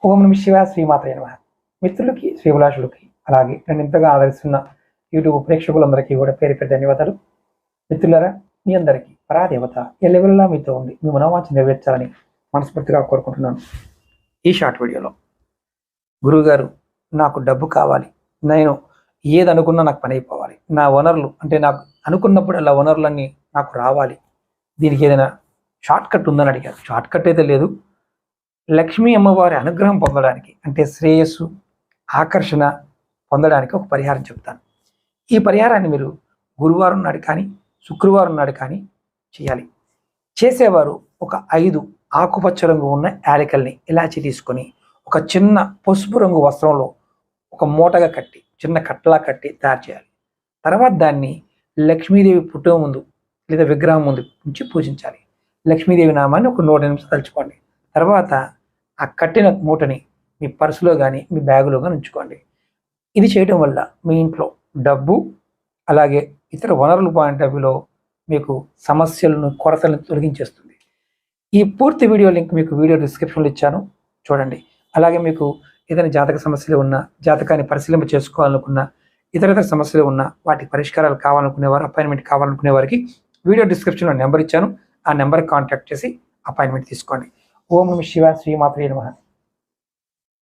ఓం నమ శివాయ, శ్రీమాత్రే నమః. మిత్రులకి, శ్రీభిలాషులకి, అలాగే నన్ను ఇంతగా ఆదరిస్తున్న యూట్యూబ్ ప్రేక్షకులందరికీ కూడా పేరు పేరు ధన్యవాదాలు. మిత్రులారా, మీ అందరికీ పరాదేవత ఎల్లవెల్లా మీతో ఉండి మీ మనోవాంఛ నెరవేర్చాలని మనస్ఫూర్తిగా కోరుకుంటున్నాను. ఈ షార్ట్ వీడియోలో గురువుగారు, నాకు డబ్బు కావాలి, నేను ఏది అనుకున్నా నాకు పని అయిపోవాలి, నా వనరులు అంటే నాకు అనుకున్నప్పుడు అలా వనరులన్నీ నాకు రావాలి, దీనికి ఏదైనా షార్ట్ కట్ ఉందని అడిగారు. షార్ట్ కట్ అయితే లేదు. లక్ష్మీ అమ్మవారి అనుగ్రహం పొందడానికి అంటే శ్రేయస్సు, ఆకర్షణ పొందడానికి ఒక పరిహారం చెప్తాను. ఈ పరిహారాన్ని మీరు గురువారం నాడు కానీ శుక్రవారం నాడు కానీ చేయాలి. చేసేవారు ఒక 5 ఆకుపచ్చ రంగు ఉన్న యాలకల్ని ఇలాచి తీసుకొని ఒక చిన్న పసుపు రంగు వస్త్రంలో ఒక మూటగా కట్టి, చిన్న కట్టలా కట్టి తయారు చేయాలి. తర్వాత దాన్ని లక్ష్మీదేవి ఫోటో ముందు లేదా విగ్రహం ముందు ఉంచి పూజించాలి. లక్ష్మీదేవి నామాన్ని ఒక 100 నిమిషాలు తలుచుకోండి. తర్వాత ఆ కట్టిన మూటని మీ పర్సులో కానీ మీ బ్యాగులో కానీ ఉంచుకోండి. ఇది చేయడం వల్ల మీ ఇంట్లో డబ్బు అలాగే ఇతర వనరుల పాయింట్ ఆఫ్ వ్యూలో మీకు సమస్యలను, కొరతలను తొలగించేస్తుంది. ఈ పూర్తి వీడియో లింక్ మీకు వీడియో డిస్క్రిప్షన్లో ఇచ్చాను, చూడండి. అలాగే మీకు ఏదైనా జాతక సమస్యలు ఉన్నా, జాతకాన్ని పరిశీలింప చేసుకోవాలనుకున్నా, ఇతర సమస్యలు ఉన్నా, వాటి పరిష్కారాలు కావాలనుకునేవారు, అపాయింట్మెంట్ కావాలనుకునే వారికి వీడియో డిస్క్రిప్షన్లో నెంబర్ ఇచ్చాను. ఆ నెంబర్కి కాంటాక్ట్ చేసి అపాయింట్మెంట్ తీసుకోండి. ఓం నమ శివాయ, శ్రీమాత్రే నమః.